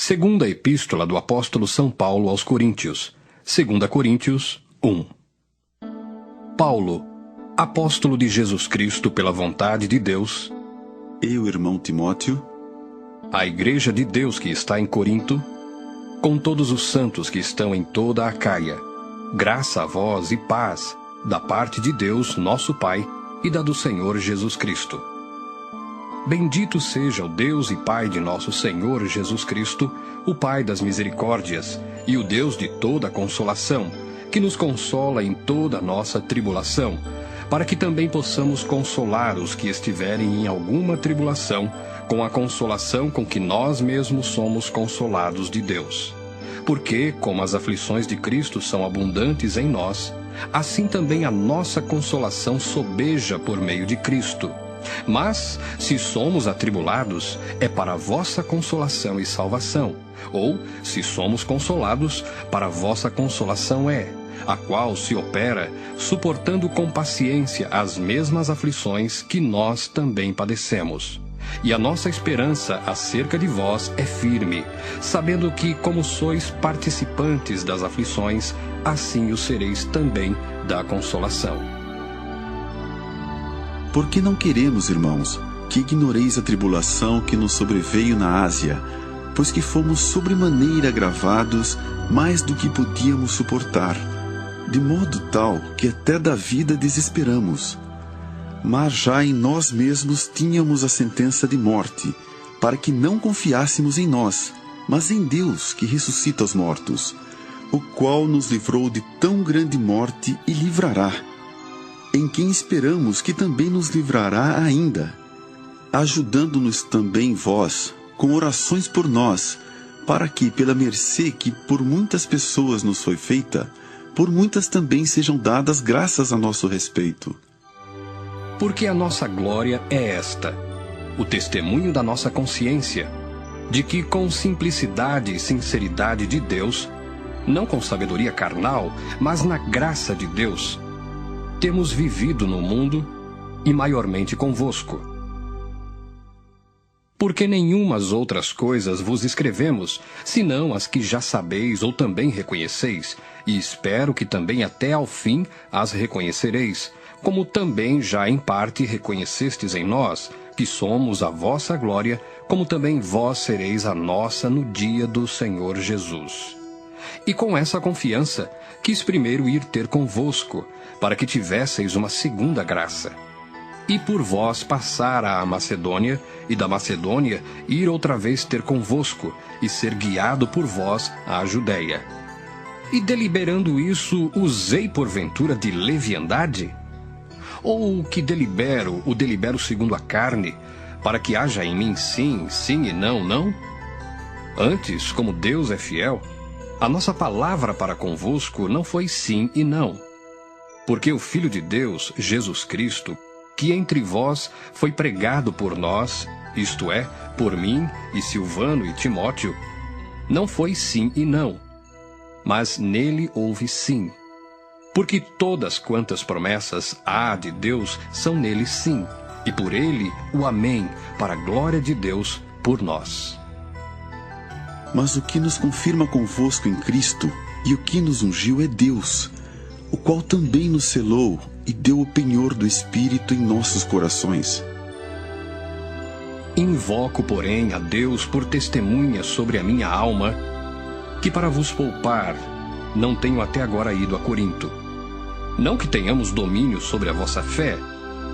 Segunda Epístola do Apóstolo São Paulo aos Coríntios, 2 Coríntios 1. Paulo, apóstolo de Jesus Cristo pela vontade de Deus, e o irmão Timóteo, a Igreja de Deus que está em Corinto, com todos os santos que estão em toda a Acaia, graça a vós e paz, da parte de Deus, nosso Pai, e da do Senhor Jesus Cristo. Bendito seja o Deus e Pai de nosso Senhor Jesus Cristo, o Pai das misericórdias, e o Deus de toda consolação, que nos consola em toda a nossa tribulação, para que também possamos consolar os que estiverem em alguma tribulação, com a consolação com que nós mesmos somos consolados de Deus. Porque, como as aflições de Cristo são abundantes em nós, assim também a nossa consolação sobeja por meio de Cristo. Mas, se somos atribulados, é para a vossa consolação e salvação. Ou, se somos consolados, para a vossa consolação é, a qual se opera, suportando com paciência as mesmas aflições que nós também padecemos. E a nossa esperança acerca de vós é firme, sabendo que, como sois participantes das aflições, assim o sereis também da consolação. Porque não queremos, irmãos, que ignoreis a tribulação que nos sobreveio na Ásia, pois que fomos sobremaneira agravados mais do que podíamos suportar, de modo tal que até da vida desesperamos. Mas já em nós mesmos tínhamos a sentença de morte, para que não confiássemos em nós, mas em Deus que ressuscita os mortos, o qual nos livrou de tão grande morte e livrará, em quem esperamos que também nos livrará ainda, ajudando-nos também vós, com orações por nós, para que, pela mercê que por muitas pessoas nos foi feita, por muitas também sejam dadas graças a nosso respeito. Porque a nossa glória é esta, o testemunho da nossa consciência, de que com simplicidade e sinceridade de Deus, não com sabedoria carnal, mas na graça de Deus, temos vivido no mundo e maiormente convosco. Porque nenhumas outras coisas vos escrevemos, senão as que já sabeis ou também reconheceis, e espero que também até ao fim as reconhecereis, como também já em parte reconhecestes em nós, que somos a vossa glória, como também vós sereis a nossa no dia do Senhor Jesus. E com essa confiança, quis primeiro ir ter convosco, para que tivesseis uma segunda graça. E por vós passar à Macedônia, e da Macedônia ir outra vez ter convosco, e ser guiado por vós à Judéia. E deliberando isso, usei porventura de leviandade? Ou o que delibero, o delibero segundo a carne, para que haja em mim sim, sim e não, não? Antes, como Deus é fiel, a nossa palavra para convosco não foi sim e não. Porque o Filho de Deus, Jesus Cristo, que entre vós foi pregado por nós, isto é, por mim e Silvano e Timóteo, não foi sim e não, mas nele houve sim. Porque todas quantas promessas há de Deus são nele sim, e por ele o amém, para a glória de Deus por nós. Mas o que nos confirma convosco em Cristo e o que nos ungiu é Deus, o qual também nos selou e deu o penhor do Espírito em nossos corações. Invoco, porém, a Deus por testemunha sobre a minha alma, que para vos poupar não tenho até agora ido a Corinto. Não que tenhamos domínio sobre a vossa fé,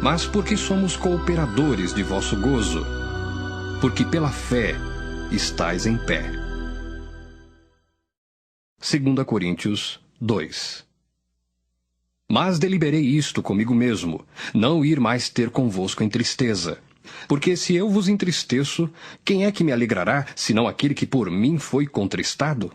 mas porque somos cooperadores de vosso gozo, porque pela fé estais em pé. 2 Coríntios 2. Mas deliberei isto comigo mesmo, não ir mais ter convosco em tristeza. Porque se eu vos entristeço, quem é que me alegrará, senão aquele que por mim foi contristado?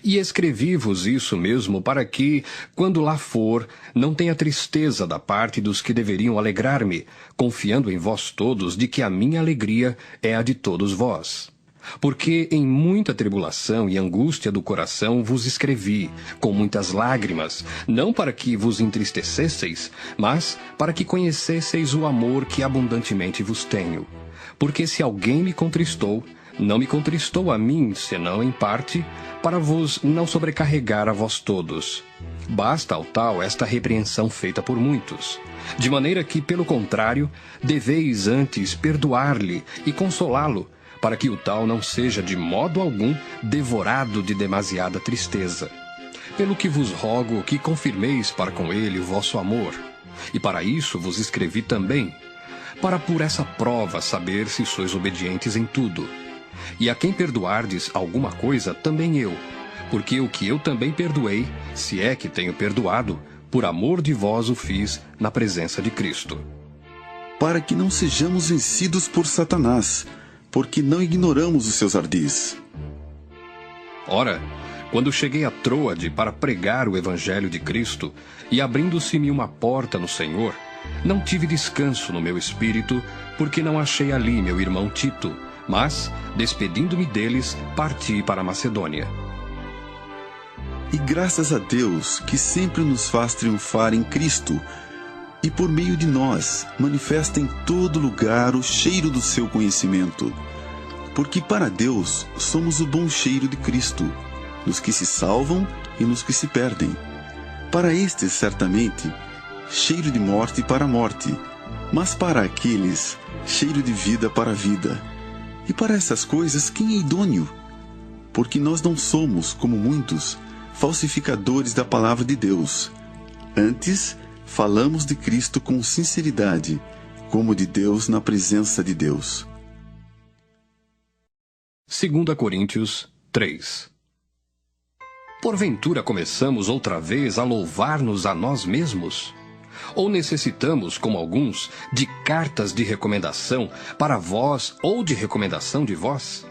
E escrevi-vos isso mesmo para que, quando lá for, não tenha tristeza da parte dos que deveriam alegrar-me, confiando em vós todos de que a minha alegria é a de todos vós. Porque em muita tribulação e angústia do coração vos escrevi, com muitas lágrimas, não para que vos entristecesseis, mas para que conhecesseis o amor que abundantemente vos tenho. Porque se alguém me contristou, não me contristou a mim, senão em parte, para vos não sobrecarregar a vós todos. Basta ao tal esta repreensão feita por muitos, de maneira que, pelo contrário, deveis antes perdoar-lhe e consolá-lo, para que o tal não seja de modo algum devorado de demasiada tristeza. Pelo que vos rogo que confirmeis para com ele o vosso amor, e para isso vos escrevi também, para por essa prova saber se sois obedientes em tudo. E a quem perdoardes alguma coisa, também eu, porque o que eu também perdoei, se é que tenho perdoado, por amor de vós o fiz na presença de Cristo. Para que não sejamos vencidos por Satanás, porque não ignoramos os seus ardis. Ora, quando cheguei a Troade para pregar o Evangelho de Cristo, e abrindo-se-me uma porta no Senhor, não tive descanso no meu espírito, porque não achei ali meu irmão Tito, mas, despedindo-me deles, parti para a Macedônia. E graças a Deus, que sempre nos faz triunfar em Cristo, e por meio de nós manifesta em todo lugar o cheiro do seu conhecimento. Porque para Deus somos o bom cheiro de Cristo, nos que se salvam e nos que se perdem. Para estes, certamente, cheiro de morte para a morte, mas para aqueles, cheiro de vida para a vida. E para essas coisas, quem é idôneo? Porque nós não somos, como muitos, falsificadores da palavra de Deus. Antes, falamos de Cristo com sinceridade, como de Deus na presença de Deus. 2 Coríntios 3. Porventura começamos outra vez a louvar-nos a nós mesmos? Ou necessitamos, como alguns, de cartas de recomendação para vós ou de recomendação de vós?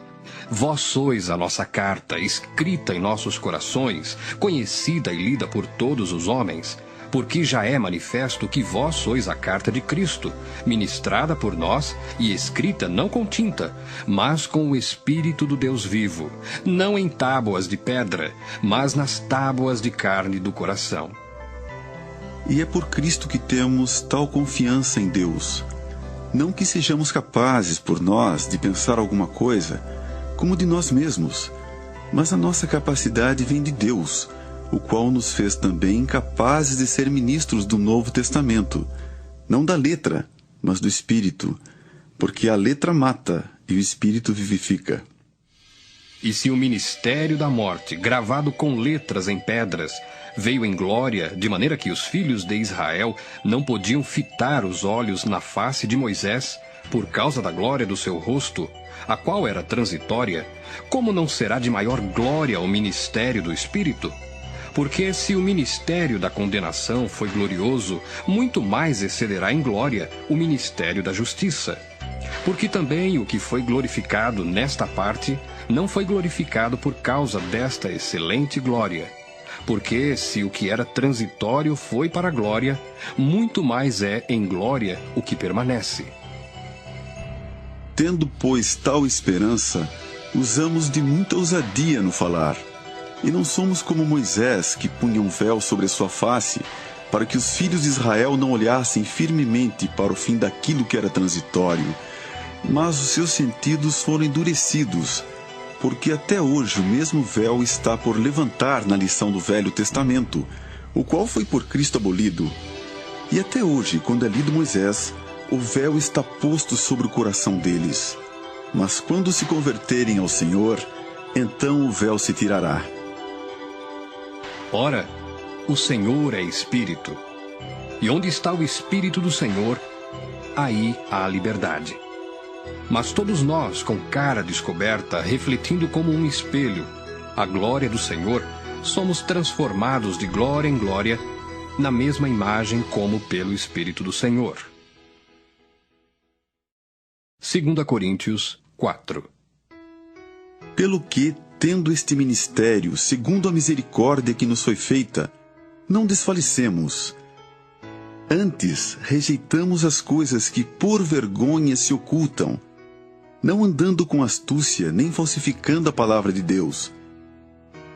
Vós sois a nossa carta, escrita em nossos corações, conhecida e lida por todos os homens, porque já é manifesto que vós sois a carta de Cristo, ministrada por nós e escrita não com tinta, mas com o Espírito do Deus vivo, não em tábuas de pedra, mas nas tábuas de carne do coração. E é por Cristo que temos tal confiança em Deus. Não que sejamos capazes, por nós, de pensar alguma coisa, como de nós mesmos, mas a nossa capacidade vem de Deus, o qual nos fez também capazes de ser ministros do Novo Testamento, não da letra, mas do Espírito, porque a letra mata e o Espírito vivifica. E se o ministério da morte, gravado com letras em pedras, veio em glória, de maneira que os filhos de Israel não podiam fitar os olhos na face de Moisés, por causa da glória do seu rosto, a qual era transitória, como não será de maior glória o ministério do Espírito? Porque se o ministério da condenação foi glorioso, muito mais excederá em glória o ministério da justiça. Porque também o que foi glorificado nesta parte, não foi glorificado por causa desta excelente glória. Porque se o que era transitório foi para a glória, muito mais é em glória o que permanece. Tendo, pois, tal esperança, usamos de muita ousadia no falar. E não somos como Moisés, que punha um véu sobre a sua face, para que os filhos de Israel não olhassem firmemente para o fim daquilo que era transitório. Mas os seus sentidos foram endurecidos, porque até hoje o mesmo véu está por levantar na lição do Velho Testamento, o qual foi por Cristo abolido. E até hoje, quando é lido Moisés, o véu está posto sobre o coração deles. Mas quando se converterem ao Senhor, então o véu se tirará. Ora, o Senhor é Espírito, e onde está o Espírito do Senhor, aí há liberdade. Mas todos nós, com cara descoberta, refletindo como um espelho a glória do Senhor, somos transformados de glória em glória, na mesma imagem como pelo Espírito do Senhor. 2 Coríntios 4. Pelo que, tendo este ministério, segundo a misericórdia que nos foi feita, não desfalecemos. Antes, rejeitamos as coisas que por vergonha se ocultam, não andando com astúcia, nem falsificando a palavra de Deus.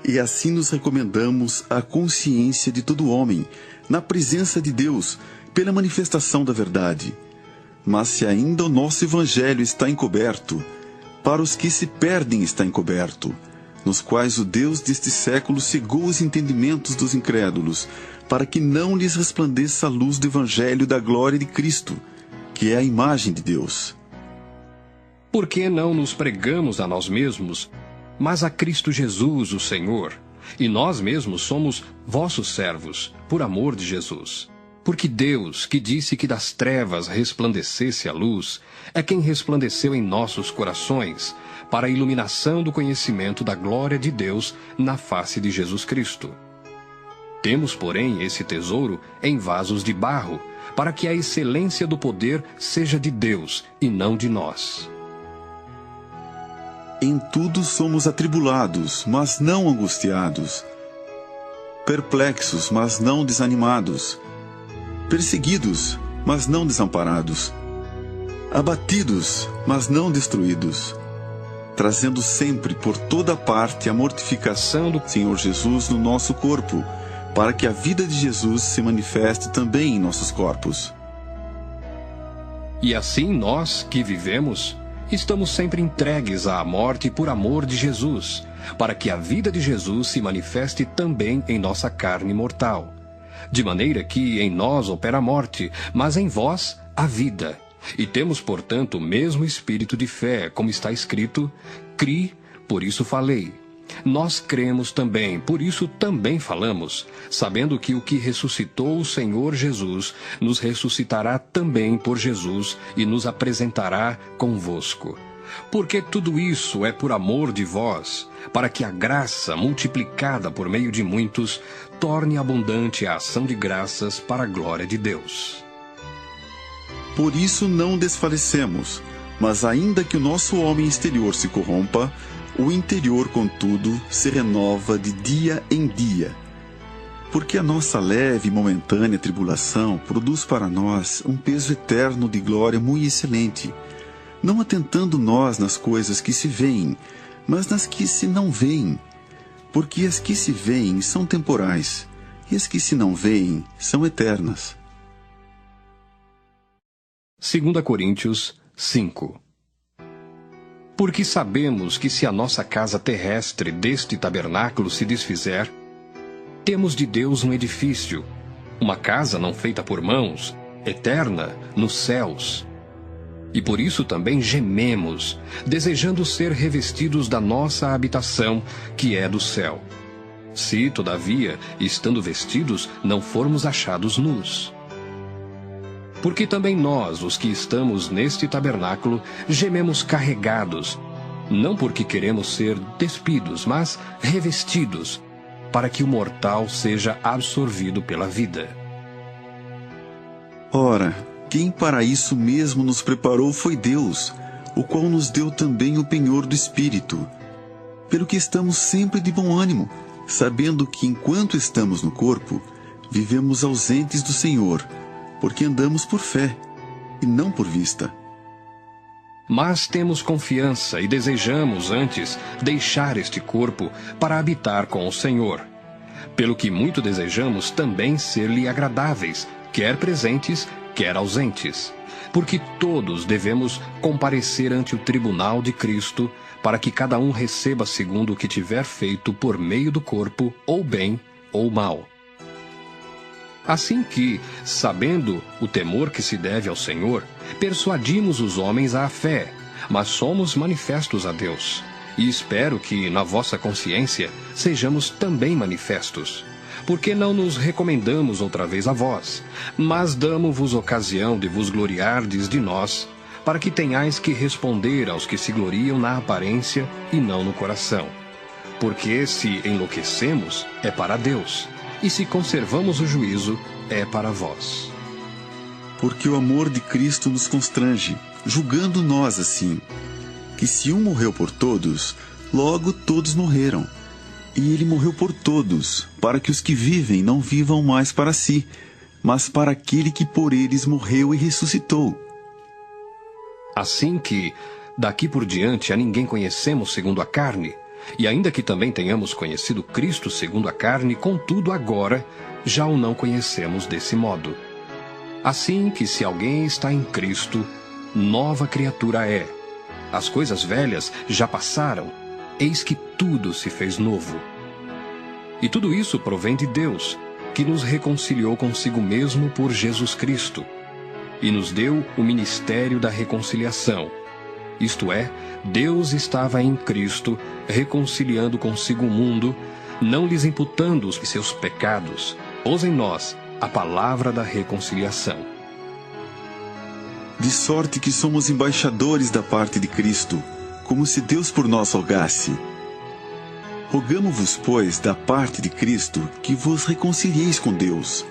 E assim nos recomendamos à consciência de todo homem, na presença de Deus, pela manifestação da verdade. Mas se ainda o nosso evangelho está encoberto, para os que se perdem está encoberto, nos quais o Deus deste século cegou os entendimentos dos incrédulos, para que não lhes resplandeça a luz do Evangelho da glória de Cristo, que é a imagem de Deus. Por que não nos pregamos a nós mesmos, mas a Cristo Jesus, o Senhor? E nós mesmos somos vossos servos, por amor de Jesus. Porque Deus, que disse que das trevas resplandecesse a luz, é quem resplandeceu em nossos corações, para a iluminação do conhecimento da glória de Deus na face de Jesus Cristo. Temos, porém, esse tesouro em vasos de barro, para que a excelência do poder seja de Deus e não de nós. Em tudo somos atribulados, mas não angustiados, perplexos, mas não desanimados, perseguidos, mas não desamparados, abatidos, mas não destruídos, trazendo sempre por toda parte a mortificação do Senhor Jesus no nosso corpo, para que a vida de Jesus se manifeste também em nossos corpos. E assim nós, que vivemos, estamos sempre entregues à morte por amor de Jesus, para que a vida de Jesus se manifeste também em nossa carne mortal. De maneira que em nós opera a morte, mas em vós a vida. E temos, portanto, o mesmo espírito de fé, como está escrito: cri, por isso falei. Nós cremos também, por isso também falamos, sabendo que o que ressuscitou o Senhor Jesus nos ressuscitará também por Jesus e nos apresentará convosco. Porque tudo isso é por amor de vós, para que a graça, multiplicada por meio de muitos, torne abundante a ação de graças para a glória de Deus. Por isso não desfalecemos, mas ainda que o nosso homem exterior se corrompa, o interior, contudo, se renova de dia em dia. Porque a nossa leve e momentânea tribulação produz para nós um peso eterno de glória muito excelente, não atentando nós nas coisas que se veem, mas nas que se não veem. Porque as que se veem são temporais, e as que se não veem são eternas. 2 Coríntios 5. Porque sabemos que se a nossa casa terrestre deste tabernáculo se desfizer, temos de Deus um edifício, uma casa não feita por mãos, eterna nos céus. E por isso também gememos, desejando ser revestidos da nossa habitação, que é do céu. Se, todavia, estando vestidos, não formos achados nus. Porque também nós, os que estamos neste tabernáculo, gememos carregados, não porque queremos ser despidos, mas revestidos, para que o mortal seja absorvido pela vida. Ora, quem para isso mesmo nos preparou foi Deus, o qual nos deu também o penhor do Espírito. Pelo que estamos sempre de bom ânimo, sabendo que enquanto estamos no corpo, vivemos ausentes do Senhor, porque andamos por fé, e não por vista. Mas temos confiança e desejamos, antes, deixar este corpo para habitar com o Senhor. Pelo que muito desejamos também ser-lhe agradáveis, quer presentes, quer ausentes. Porque todos devemos comparecer ante o tribunal de Cristo, para que cada um receba segundo o que tiver feito por meio do corpo, ou bem ou mal. Assim que, sabendo o temor que se deve ao Senhor, persuadimos os homens à fé, mas somos manifestos a Deus. E espero que, na vossa consciência, sejamos também manifestos. Porque não nos recomendamos outra vez a vós, mas damo-vos ocasião de vos gloriardes de nós, para que tenhais que responder aos que se gloriam na aparência e não no coração. Porque se enlouquecemos, é para Deus, e se conservamos o juízo, é para vós. Porque o amor de Cristo nos constrange, julgando nós assim, que se um morreu por todos, logo todos morreram. E ele morreu por todos, para que os que vivem não vivam mais para si, mas para aquele que por eles morreu e ressuscitou. Assim que, daqui por diante, a ninguém conhecemos segundo a carne, e ainda que também tenhamos conhecido Cristo segundo a carne, contudo agora já o não conhecemos desse modo. Assim que se alguém está em Cristo, nova criatura é. as coisas velhas já passaram, eis que tudo se fez novo. E tudo isso provém de Deus, que nos reconciliou consigo mesmo por Jesus Cristo, e nos deu o ministério da reconciliação. Isto é, Deus estava em Cristo, reconciliando consigo o mundo, não lhes imputando os seus pecados, pôs em nós a palavra da reconciliação. De sorte que somos embaixadores da parte de Cristo, como se Deus por nós rogasse. Rogamo-vos, pois, da parte de Cristo, que vos reconcilieis com Deus.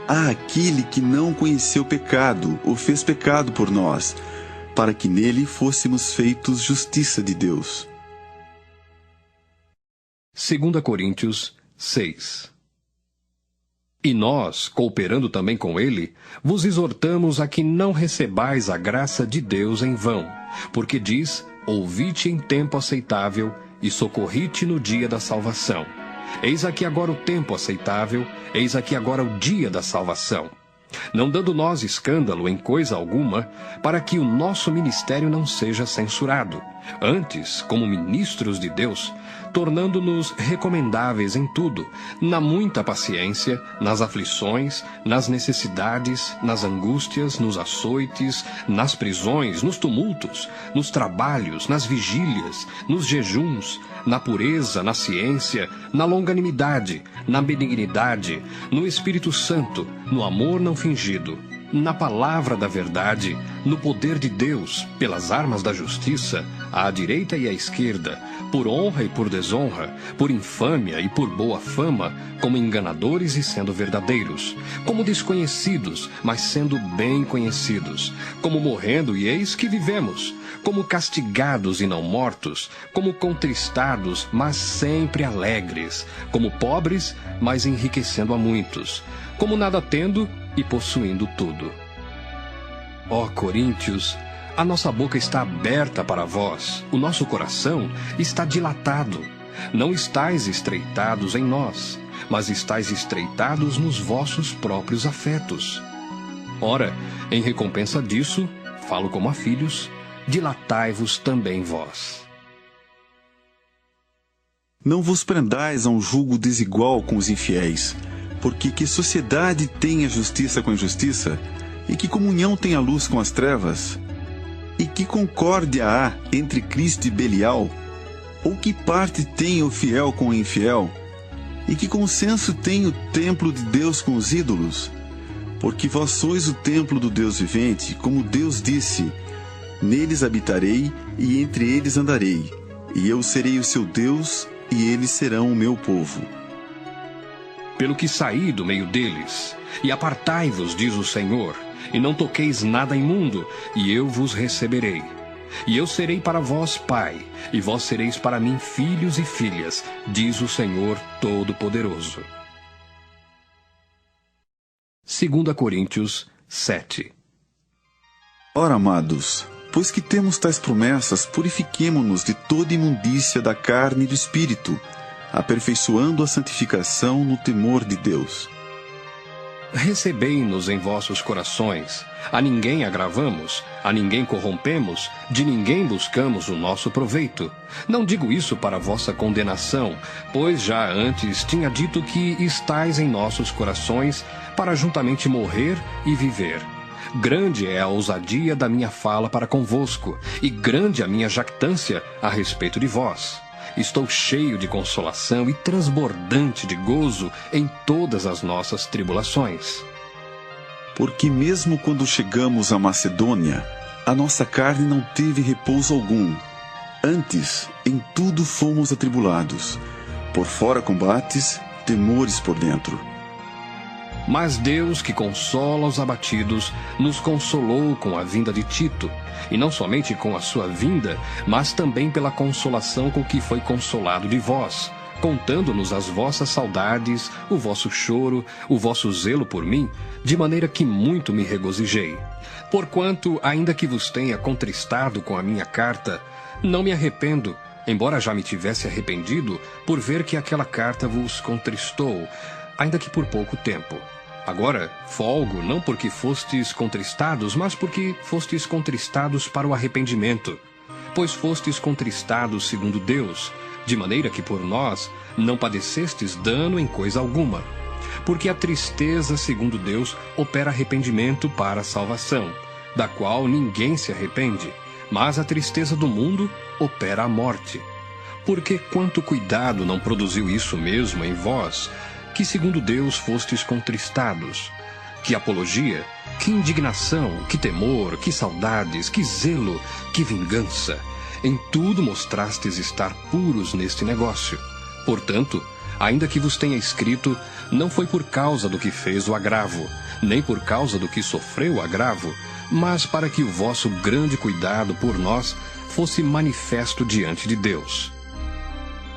Há aquele que não conheceu pecado, o fez pecado por nós, para que nele fôssemos feitos justiça de Deus. 2 Coríntios 6. E nós, cooperando também com ele, vos exortamos a que não recebais a graça de Deus em vão, porque diz: ouvi-te em tempo aceitável e socorri-te no dia da salvação. Eis aqui agora o tempo aceitável, eis aqui agora o dia da salvação. Não dando nós escândalo em coisa alguma, para que o nosso ministério não seja censurado. Antes, como ministros de Deus, tornando-nos recomendáveis em tudo, na muita paciência, nas aflições, nas necessidades, nas angústias, nos açoites, nas prisões, nos tumultos, nos trabalhos, nas vigílias, nos jejuns, na pureza, na ciência, na longanimidade, na benignidade, no Espírito Santo, no amor não fingido, na palavra da verdade, no poder de Deus, pelas armas da justiça, à direita e à esquerda, por honra e por desonra, por infâmia e por boa fama, como enganadores e sendo verdadeiros, como desconhecidos, mas sendo bem conhecidos, como morrendo e eis que vivemos, como castigados e não mortos, como contristados, mas sempre alegres, como pobres, mas enriquecendo a muitos, como nada tendo e possuindo tudo. Ó Coríntios, a nossa boca está aberta para vós, o nosso coração está dilatado. Não estáis estreitados em nós, mas estáis estreitados nos vossos próprios afetos. Ora, em recompensa disso, falo como a filhos, dilatai-vos também vós. Não vos prendais a um julgo desigual com os infiéis, porque que sociedade tem a justiça com a injustiça, e que comunhão tem a luz com as trevas? E que concórdia há entre Cristo e Belial? Ou que parte tem o fiel com o infiel? E que consenso tem o templo de Deus com os ídolos? Porque vós sois o templo do Deus vivente, como Deus disse: neles habitarei e entre eles andarei, e eu serei o seu Deus e eles serão o meu povo. Pelo que saí do meio deles, e apartai-vos, diz o Senhor, e não toqueis nada imundo, e eu vos receberei. E eu serei para vós pai, e vós sereis para mim filhos e filhas, diz o Senhor Todo-Poderoso. 2 Coríntios 7. Ora, amados, pois que temos tais promessas, purifiquemo-nos de toda imundícia da carne e do espírito, aperfeiçoando a santificação no temor de Deus. Recebei-nos em vossos corações, a ninguém agravamos, a ninguém corrompemos, de ninguém buscamos o nosso proveito. Não digo isso para vossa condenação, pois já antes tinha dito que estais em nossos corações para juntamente morrer e viver. Grande é a ousadia da minha fala para convosco, e grande a minha jactância a respeito de vós. Estou cheio de consolação e transbordante de gozo em todas as nossas tribulações. Porque mesmo quando chegamos à Macedônia, a nossa carne não teve repouso algum. Antes, em tudo fomos atribulados, por fora combates, temores por dentro. Mas Deus, que consola os abatidos, nos consolou com a vinda de Tito, e não somente com a sua vinda, mas também pela consolação com que foi consolado de vós, contando-nos as vossas saudades, o vosso choro, o vosso zelo por mim, de maneira que muito me regozijei. Porquanto, ainda que vos tenha contristado com a minha carta, não me arrependo, embora já me tivesse arrependido, por ver que aquela carta vos contristou, ainda que por pouco tempo. Agora, folgo não porque fostes contristados, mas porque fostes contristados para o arrependimento. pois fostes contristados segundo Deus, de maneira que por nós não padecestes dano em coisa alguma. Porque a tristeza, segundo Deus, opera arrependimento para a salvação, da qual ninguém se arrepende, mas a tristeza do mundo opera a morte. Porque quanto cuidado não produziu isso mesmo em vós, que segundo Deus fostes contristados? Que apologia, que indignação, que temor, que saudades, que zelo, que vingança! Em tudo mostrastes estar puros neste negócio. Portanto, ainda que vos tenha escrito, não foi por causa do que fez o agravo, nem por causa do que sofreu o agravo, mas para que o vosso grande cuidado por nós fosse manifesto diante de Deus.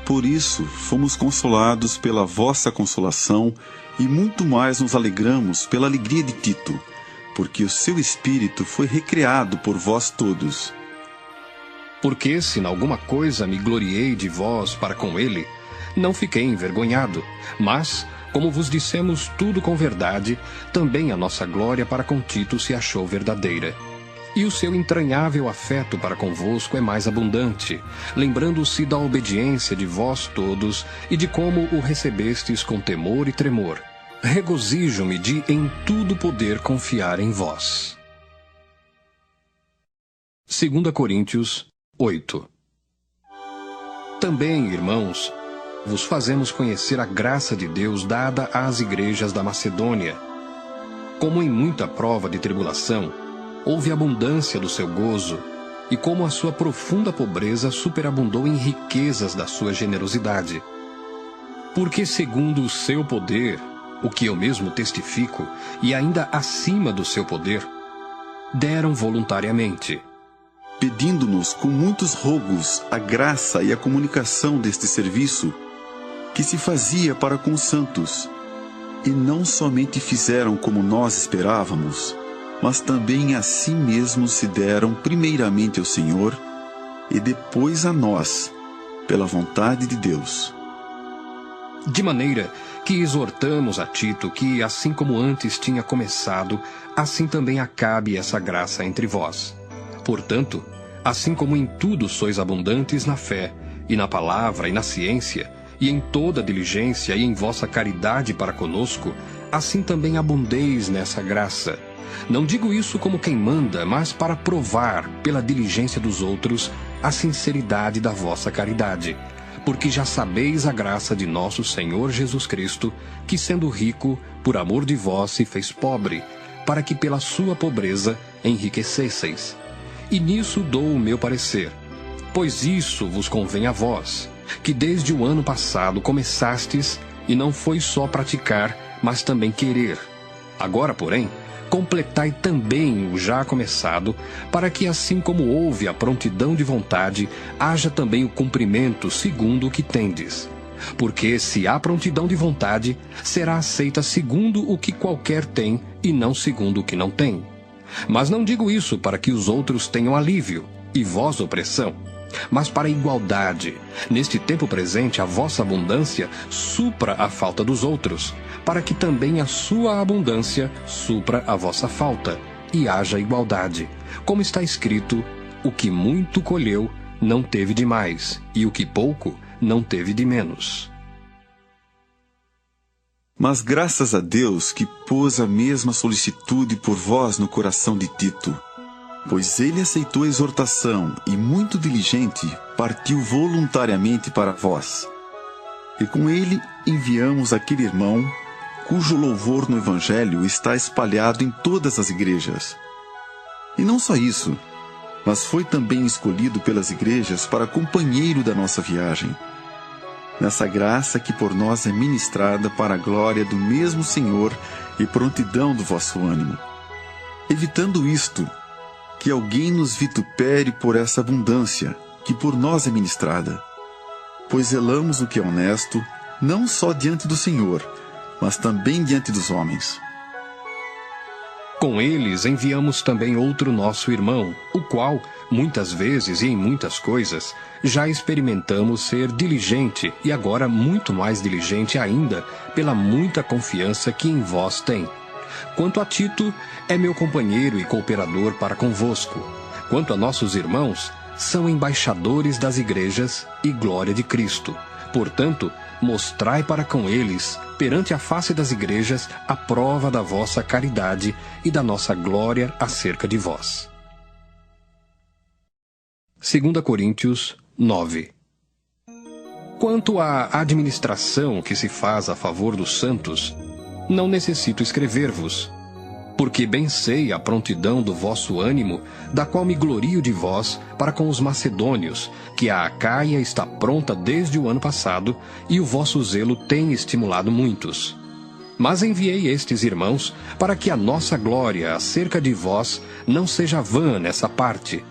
Por isso, fomos consolados pela vossa consolação e muito mais nos alegramos pela alegria de Tito, porque o seu espírito foi recriado por vós todos. Porque se em alguma coisa me gloriei de vós para com ele, não fiquei envergonhado, mas, como vos dissemos tudo com verdade, também a nossa glória para com Tito se achou verdadeira. E o seu entranhável afeto para convosco é mais abundante, lembrando-se da obediência de vós todos e de como o recebestes com temor e tremor. Regozijo-me de em tudo poder confiar em vós. 2 Coríntios 8. Também, irmãos, vos fazemos conhecer a graça de Deus dada às igrejas da Macedônia. Como em muita prova de tribulação, houve abundância do seu gozo, e como a sua profunda pobreza superabundou em riquezas da sua generosidade. Porque segundo o seu poder, o que eu mesmo testifico, e ainda acima do seu poder, deram voluntariamente, pedindo-nos com muitos rogos a graça e a comunicação deste serviço, que se fazia para com os santos, e não somente fizeram como nós esperávamos, mas também a si mesmos se deram primeiramente ao Senhor, e depois a nós, pela vontade de Deus. De maneira que exortamos a Tito que, assim como antes tinha começado, assim também acabe essa graça entre vós. Portanto, assim como em tudo sois abundantes na fé, e na palavra, e na ciência, e em toda diligência, e em vossa caridade para conosco, assim também abundeis nessa graça. Não digo isso como quem manda, mas para provar, pela diligência dos outros, a sinceridade da vossa caridade. Porque já sabeis a graça de nosso Senhor Jesus Cristo, que sendo rico, por amor de vós se fez pobre, para que pela sua pobreza enriquecesseis. E nisso dou o meu parecer. Pois isso vos convém a vós, que desde o ano passado começastes, e não foi só praticar, mas também querer. Agora, porém, completai também o já começado, para que assim como houve a prontidão de vontade, haja também o cumprimento segundo o que tendes. Porque se há prontidão de vontade, será aceita segundo o que qualquer tem, e não segundo o que não tem. Mas não digo isso para que os outros tenham alívio, e vós opressão, mas para a igualdade. Neste tempo presente, a vossa abundância supra a falta dos outros, para que também a sua abundância supra a vossa falta, e haja igualdade. Como está escrito, o que muito colheu não teve de mais, e o que pouco não teve de menos. Mas graças a Deus que pôs a mesma solicitude por vós no coração de Tito, pois ele aceitou a exortação e, muito diligente, partiu voluntariamente para vós. E com ele enviamos aquele irmão, cujo louvor no Evangelho está espalhado em todas as igrejas. E não só isso, mas foi também escolhido pelas igrejas para companheiro da nossa viagem, nessa graça que por nós é ministrada para a glória do mesmo Senhor e prontidão do vosso ânimo. Evitando isto, que alguém nos vitupere por essa abundância que por nós é ministrada, pois zelamos o que é honesto, não só diante do Senhor, mas também diante dos homens. Com eles enviamos também outro nosso irmão, o qual, muitas vezes e em muitas coisas, já experimentamos ser diligente e agora muito mais diligente ainda pela muita confiança que em vós tem. Quanto a Tito, é meu companheiro e cooperador para convosco. Quanto a nossos irmãos, são embaixadores das igrejas e glória de Cristo. Portanto, mostrai para com eles, perante a face das igrejas, a prova da vossa caridade e da nossa glória acerca de vós. 2 Coríntios 9. Quanto à administração que se faz a favor dos santos, não necessito escrever-vos, porque bem sei a prontidão do vosso ânimo, da qual me glorio de vós para com os macedônios, que a Acaia está pronta desde o ano passado, e o vosso zelo tem estimulado muitos. Mas enviei estes irmãos para que a nossa glória acerca de vós não seja vã nessa parte,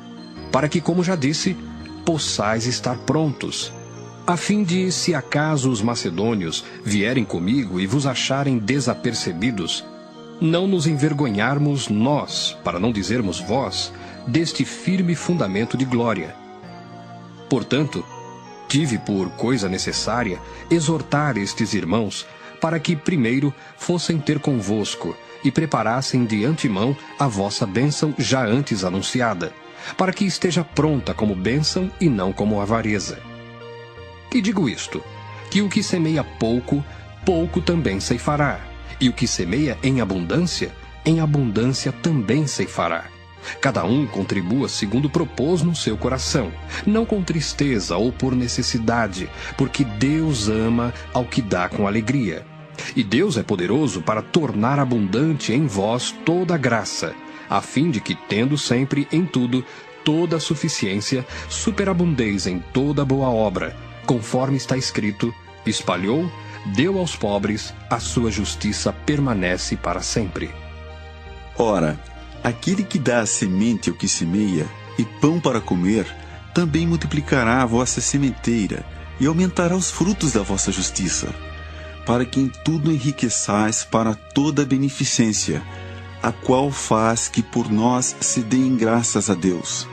para que, como já disse, possais estar prontos, a fim de, se acaso os macedônios vierem comigo e vos acharem desapercebidos, não nos envergonharmos nós, para não dizermos vós, deste firme fundamento de glória. Portanto, tive por coisa necessária exortar estes irmãos, para que primeiro fossem ter convosco e preparassem de antemão a vossa bênção já antes anunciada, para que esteja pronta como bênção e não como avareza. Que digo isto, que o que semeia pouco, pouco também ceifará, e o que semeia em abundância também ceifará. Cada um contribua segundo propôs no seu coração, não com tristeza ou por necessidade, porque Deus ama ao que dá com alegria. E Deus é poderoso para tornar abundante em vós toda a graça, a fim de que, tendo sempre em tudo toda a suficiência, superabundeis em toda boa obra, conforme está escrito: espalhou, deu aos pobres, a sua justiça permanece para sempre. Ora, aquele que dá a semente ao que semeia, e pão para comer, também multiplicará a vossa sementeira, e aumentará os frutos da vossa justiça, para que em tudo enriqueçais para toda a beneficência, a qual faz que por nós se deem graças a Deus.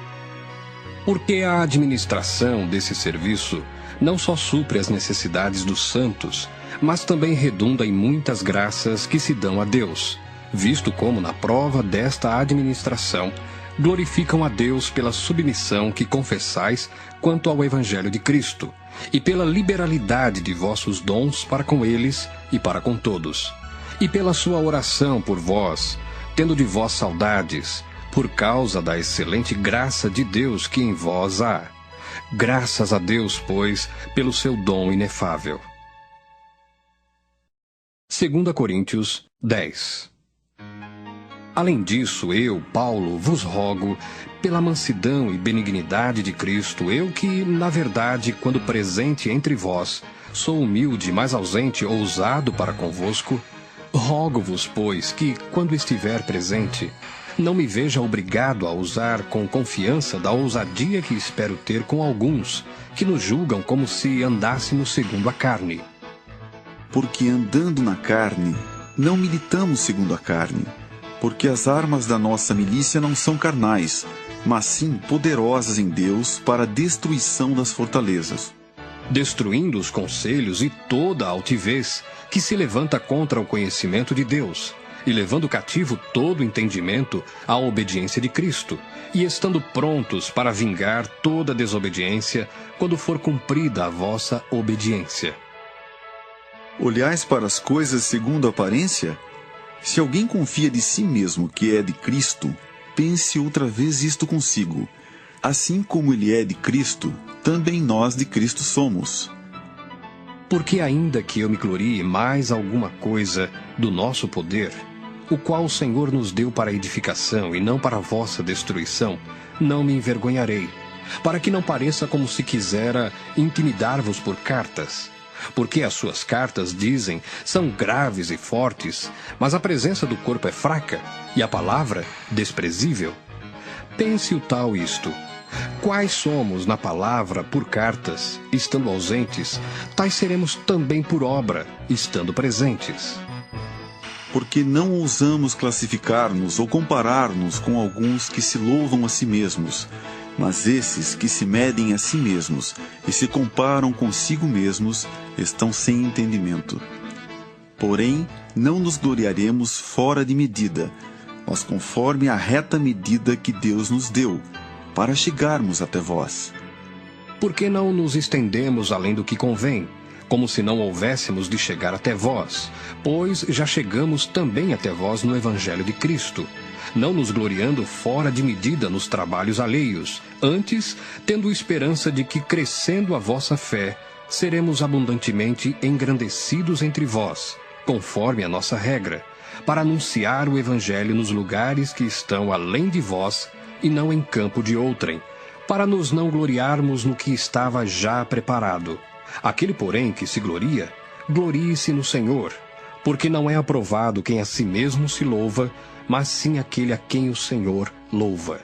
Porque a administração desse serviço não só supre as necessidades dos santos, mas também redunda em muitas graças que se dão a Deus, visto como, na prova desta administração, glorificam a Deus pela submissão que confessais quanto ao Evangelho de Cristo, e pela liberalidade de vossos dons para com eles e para com todos, e pela sua oração por vós, tendo de vós saudades, por causa da excelente graça de Deus que em vós há. Graças a Deus, pois, pelo seu dom inefável. 2 Coríntios 10. Além disso, eu, Paulo, vos rogo, pela mansidão e benignidade de Cristo, eu que, na verdade, quando presente entre vós, sou humilde, mas ausente, ousado para convosco, rogo-vos, pois, que, quando estiver presente, não me veja obrigado a usar com confiança da ousadia que espero ter com alguns, que nos julgam como se andássemos segundo a carne. Porque andando na carne, não militamos segundo a carne, porque as armas da nossa milícia não são carnais, mas sim poderosas em Deus para a destruição das fortalezas. Destruindo os conselhos e toda a altivez que se levanta contra o conhecimento de Deus, e levando cativo todo o entendimento à obediência de Cristo, e estando prontos para vingar toda desobediência, quando for cumprida a vossa obediência. Olhais para as coisas segundo a aparência? Se alguém confia de si mesmo que é de Cristo, pense outra vez isto consigo. Assim como ele é de Cristo, também nós de Cristo somos. Porque ainda que eu me glorie mais alguma coisa do nosso poder, o qual o Senhor nos deu para edificação e não para a vossa destruição, não me envergonharei, para que não pareça como se quisera intimidar-vos por cartas. Porque as suas cartas, dizem, são graves e fortes, mas a presença do corpo é fraca, e a palavra desprezível. Pense o tal isto: quais somos na palavra por cartas, estando ausentes, tais seremos também por obra, estando presentes. Porque não ousamos classificar-nos ou comparar-nos com alguns que se louvam a si mesmos, mas esses que se medem a si mesmos e se comparam consigo mesmos estão sem entendimento. Porém, não nos gloriaremos fora de medida, mas conforme a reta medida que Deus nos deu, para chegarmos até vós. Por que não nos estendemos além do que convém, como se não houvéssemos de chegar até vós? Pois já chegamos também até vós no Evangelho de Cristo, não nos gloriando fora de medida nos trabalhos alheios, antes tendo esperança de que, crescendo a vossa fé, seremos abundantemente engrandecidos entre vós, conforme a nossa regra, para anunciar o Evangelho nos lugares que estão além de vós e não em campo de outrem, para nos não gloriarmos no que estava já preparado. Aquele, porém, que se gloria, glorie-se no Senhor, porque não é aprovado quem a si mesmo se louva, mas sim aquele a quem o Senhor louva.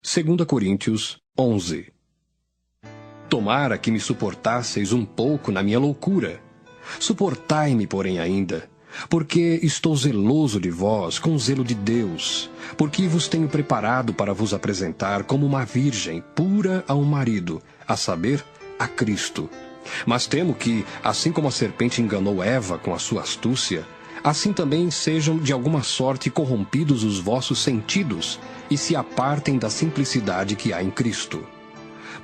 2 Coríntios 11. Tomara que me suportasseis um pouco na minha loucura. Suportai-me, porém, ainda, porque estou zeloso de vós com o zelo de Deus, porque vos tenho preparado para vos apresentar como uma virgem pura a um marido, a saber, a Cristo. Mas temo que, assim como a serpente enganou Eva com a sua astúcia, assim também sejam de alguma sorte corrompidos os vossos sentidos e se apartem da simplicidade que há em Cristo.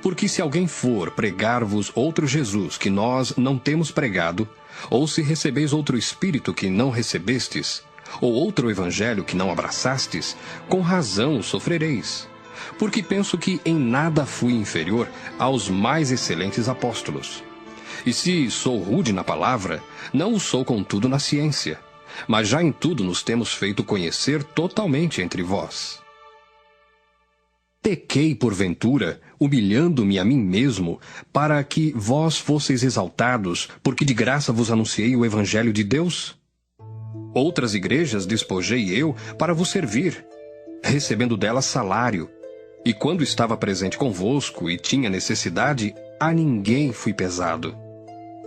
Porque se alguém for pregar-vos outro Jesus que nós não temos pregado, ou se recebeis outro Espírito que não recebestes, ou outro Evangelho que não abraçastes, com razão sofrereis. Porque penso que em nada fui inferior aos mais excelentes apóstolos. E se sou rude na palavra, não o sou contudo na ciência, mas já em tudo nos temos feito conhecer totalmente entre vós. Pequei, porventura, humilhando-me a mim mesmo, para que vós fosseis exaltados, porque de graça vos anunciei o Evangelho de Deus? Outras igrejas despojei eu para vos servir, recebendo delas salário, e quando estava presente convosco e tinha necessidade, a ninguém fui pesado.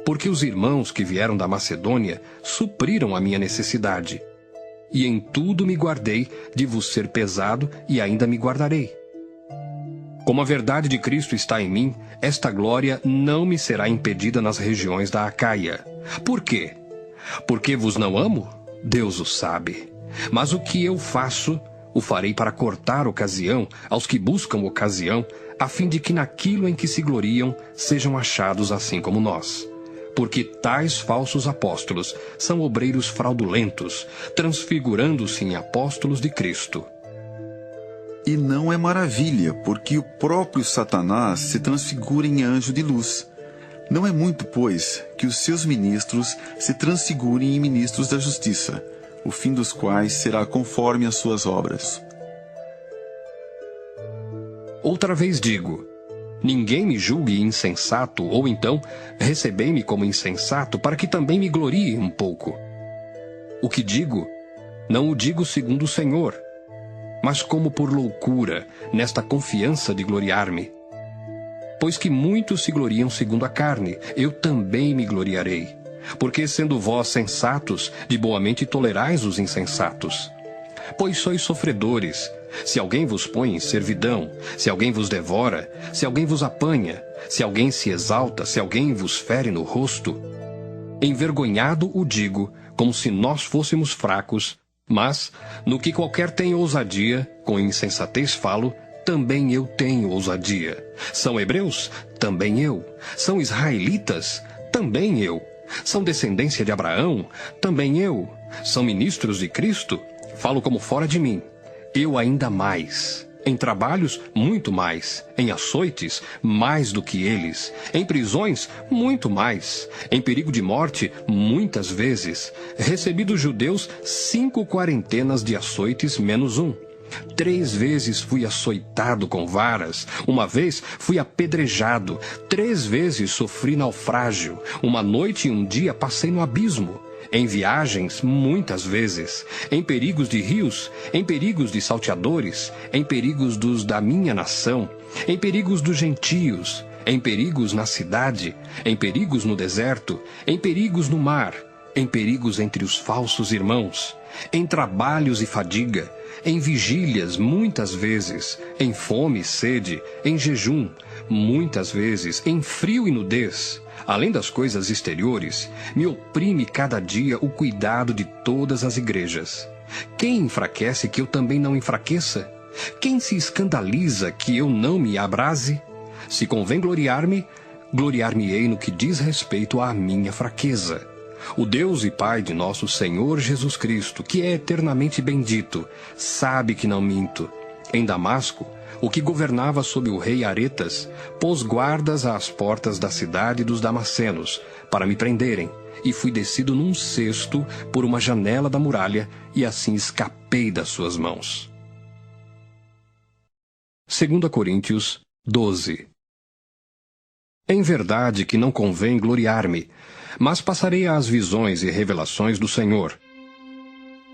Porque os irmãos que vieram da Macedônia supriram a minha necessidade, e em tudo me guardei de vos ser pesado e ainda me guardarei. Como a verdade de Cristo está em mim, esta glória não me será impedida nas regiões da Acaia. Por quê? Porque vos não amo? Deus o sabe. Mas o que eu faço, o farei para cortar ocasião aos que buscam ocasião, a fim de que naquilo em que se gloriam sejam achados assim como nós. Porque tais falsos apóstolos são obreiros fraudulentos, transfigurando-se em apóstolos de Cristo. E não é maravilha, porque o próprio Satanás se transfigura em anjo de luz. Não é muito, pois, que os seus ministros se transfigurem em ministros da justiça, o fim dos quais será conforme as suas obras. Outra vez digo, ninguém me julgue insensato, ou então, recebei-me como insensato, para que também me glorie um pouco. O que digo, não o digo segundo o Senhor, mas como por loucura, nesta confiança de gloriar-me. Pois que muitos se gloriam segundo a carne, eu também me gloriarei. Porque sendo vós sensatos, de boamente tolerais os insensatos. Pois sois sofredores. Se alguém vos põe em servidão, se alguém vos devora, se alguém vos apanha, se alguém se exalta, se alguém vos fere no rosto. Envergonhado o digo, como se nós fôssemos fracos, mas, no que qualquer tem ousadia, com insensatez falo, também eu tenho ousadia. São hebreus? Também eu. São israelitas? Também eu. São descendência de Abraão? Também eu. São ministros de Cristo? Falo como fora de mim. Eu ainda mais. Em trabalhos, muito mais. Em açoites, mais do que eles. Em prisões, muito mais. Em perigo de morte, muitas vezes. Recebi dos judeus 5 quarentenas de açoites menos 1. 3 vezes fui açoitado com varas. 1 vez fui apedrejado. 3 vezes sofri naufrágio. 1 noite e 1 dia passei no abismo. Em viagens, muitas vezes, em perigos de rios, em perigos de salteadores, em perigos dos da minha nação, em perigos dos gentios, em perigos na cidade, em perigos no deserto, em perigos no mar, em perigos entre os falsos irmãos, em trabalhos e fadiga, em vigílias muitas vezes, em fome e sede, em jejum, muitas vezes, em frio e nudez. Além das coisas exteriores, me oprime cada dia o cuidado de todas as igrejas. Quem enfraquece que eu também não enfraqueça? Quem se escandaliza que eu não me abrase? Se convém gloriar-me, gloriar-me-ei no que diz respeito à minha fraqueza. O Deus e Pai de nosso Senhor Jesus Cristo, que é eternamente bendito, sabe que não minto. Em Damasco, o que governava sob o rei Aretas, pôs guardas às portas da cidade dos Damascenos, para me prenderem, e fui descido num cesto por uma janela da muralha, e assim escapei das suas mãos. 2 Coríntios 12. Em verdade que não convém gloriar-me, mas passarei às visões e revelações do Senhor.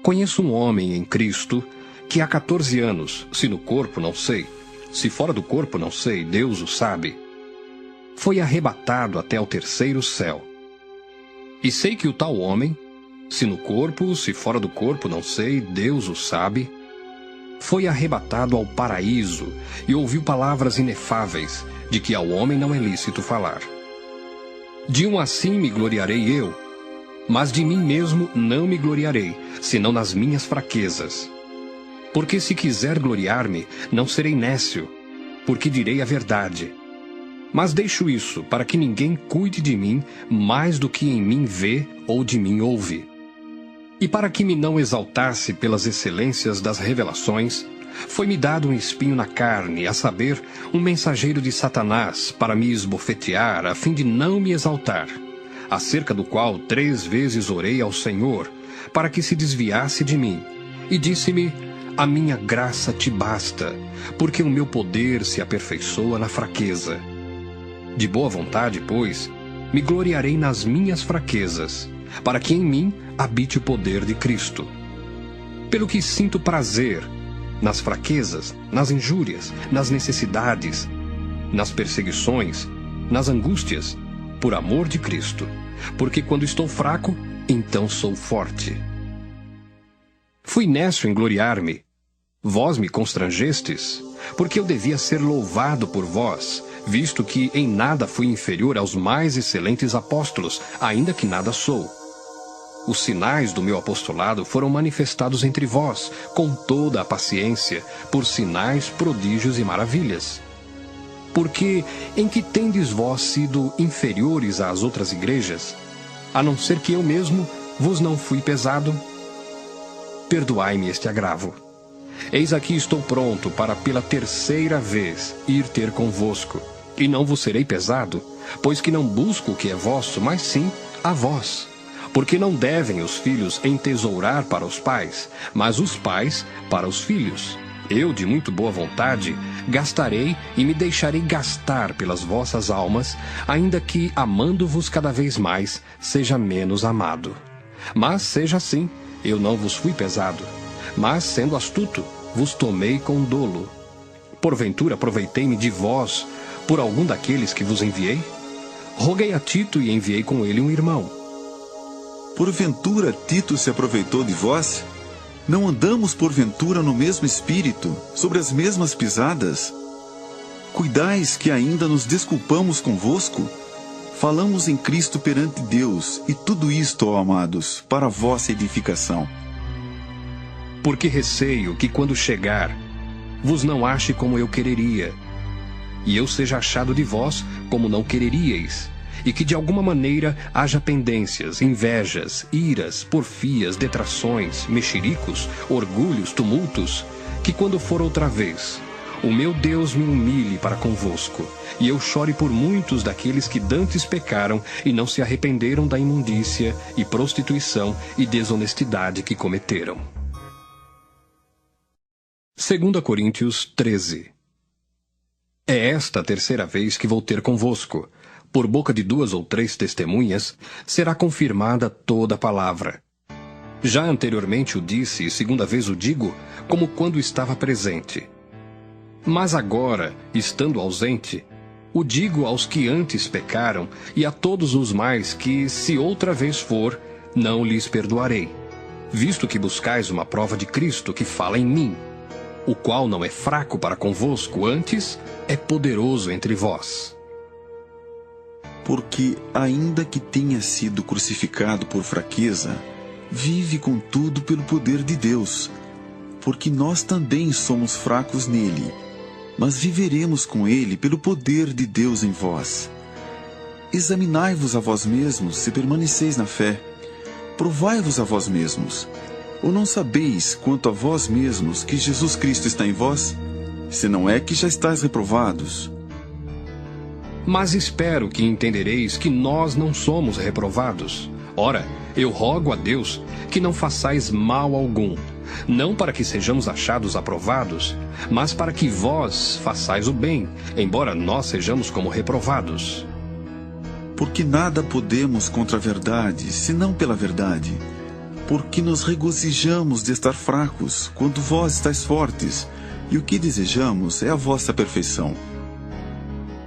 Conheço um homem em Cristo que há 14 anos, se no corpo não sei, se fora do corpo não sei, Deus o sabe, foi arrebatado até ao terceiro céu. E sei que o tal homem, se no corpo, se fora do corpo não sei, Deus o sabe, foi arrebatado ao paraíso e ouviu palavras inefáveis, de que ao homem não é lícito falar. De um assim me gloriarei eu, mas de mim mesmo não me gloriarei, senão nas minhas fraquezas. Porque se quiser gloriar-me, não serei nécio, porque direi a verdade. Mas deixo isso para que ninguém cuide de mim mais do que em mim vê ou de mim ouve. E para que me não exaltasse pelas excelências das revelações, foi-me dado um espinho na carne, a saber, um mensageiro de Satanás, para me esbofetear, a fim de não me exaltar, acerca do qual 3 vezes orei ao Senhor, para que se desviasse de mim. E disse-me: a minha graça te basta, porque o meu poder se aperfeiçoa na fraqueza. De boa vontade, pois, me gloriarei nas minhas fraquezas, para que em mim habite o poder de Cristo. Pelo que sinto prazer nas fraquezas, nas injúrias, nas necessidades, nas perseguições, nas angústias, por amor de Cristo. Porque quando estou fraco, então sou forte. Fui nécio em gloriar-me. Vós me constrangestes, porque eu devia ser louvado por vós, visto que em nada fui inferior aos mais excelentes apóstolos, ainda que nada sou. Os sinais do meu apostolado foram manifestados entre vós, com toda a paciência, por sinais, prodígios e maravilhas. Porque em que tendes vós sido inferiores às outras igrejas, a não ser que eu mesmo vos não fui pesado? Perdoai-me este agravo. Eis aqui estou pronto para pela 3ª vez ir ter convosco, e não vos serei pesado, pois que não busco o que é vosso, mas sim a vós. Porque não devem os filhos entesourar para os pais, mas os pais para os filhos. Eu, de muito boa vontade, gastarei e me deixarei gastar pelas vossas almas, ainda que, amando-vos cada vez mais, seja menos amado. Mas seja assim, eu não vos fui pesado, mas, sendo astuto, vos tomei com dolo. Porventura aproveitei-me de vós por algum daqueles que vos enviei? Roguei a Tito e enviei com ele um irmão. Porventura Tito se aproveitou de vós? Não andamos porventura no mesmo espírito, sobre as mesmas pisadas? Cuidais que ainda nos desculpamos convosco? Falamos em Cristo perante Deus, e tudo isto, ó amados, para a vossa edificação. Porque receio que quando chegar, vos não ache como eu quereria, e eu seja achado de vós como não quereríeis, e que de alguma maneira haja pendências, invejas, iras, porfias, detrações, mexericos, orgulhos, tumultos, que quando for outra vez, o meu Deus me humilhe para convosco, e eu chore por muitos daqueles que dantes pecaram e não se arrependeram da imundícia e prostituição e desonestidade que cometeram. 2 Coríntios 13. É esta a 3ª vez que vou ter convosco. Por boca de 2 ou 3 testemunhas, será confirmada toda a palavra. Já anteriormente o disse, e 2ª vez o digo, como quando estava presente. Mas agora, estando ausente, o digo aos que antes pecaram, e a todos os mais que, se outra vez for, não lhes perdoarei, visto que buscais uma prova de Cristo que fala em mim, o qual não é fraco para convosco, antes é poderoso entre vós. Porque, ainda que tenha sido crucificado por fraqueza, vive contudo pelo poder de Deus. porque nós também somos fracos nele, mas viveremos com ele pelo poder de Deus em vós. Examinai-vos a vós mesmos se permaneceis na fé. Provai-vos a vós mesmos. Ou não sabeis, quanto a vós mesmos, que Jesus Cristo está em vós? Se não é que já estáis reprovados. Mas espero que entendereis que nós não somos reprovados. Ora, eu rogo a Deus que não façais mal algum, não para que sejamos achados aprovados, mas para que vós façais o bem, embora nós sejamos como reprovados. Porque nada podemos contra a verdade, senão pela verdade. Porque nos regozijamos de estar fracos, quando vós estáis fortes, e o que desejamos é a vossa perfeição.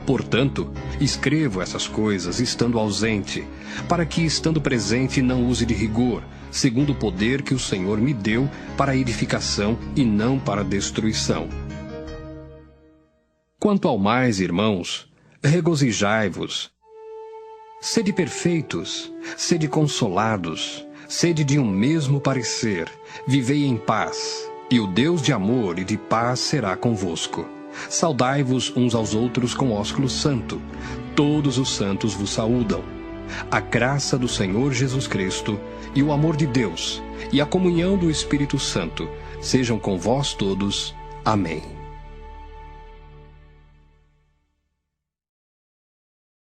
Portanto, escrevo essas coisas estando ausente, para que, estando presente, não use de rigor, segundo o poder que o Senhor me deu para a edificação e não para a destruição. Quanto ao mais, irmãos, regozijai-vos. Sede perfeitos, sede consolados, sede de um mesmo parecer, vivei em paz, e o Deus de amor e de paz será convosco. Saudai-vos uns aos outros com ósculo santo. Todos os santos vos saúdam. A graça do Senhor Jesus Cristo e o amor de Deus e a comunhão do Espírito Santo sejam com vós todos. Amém.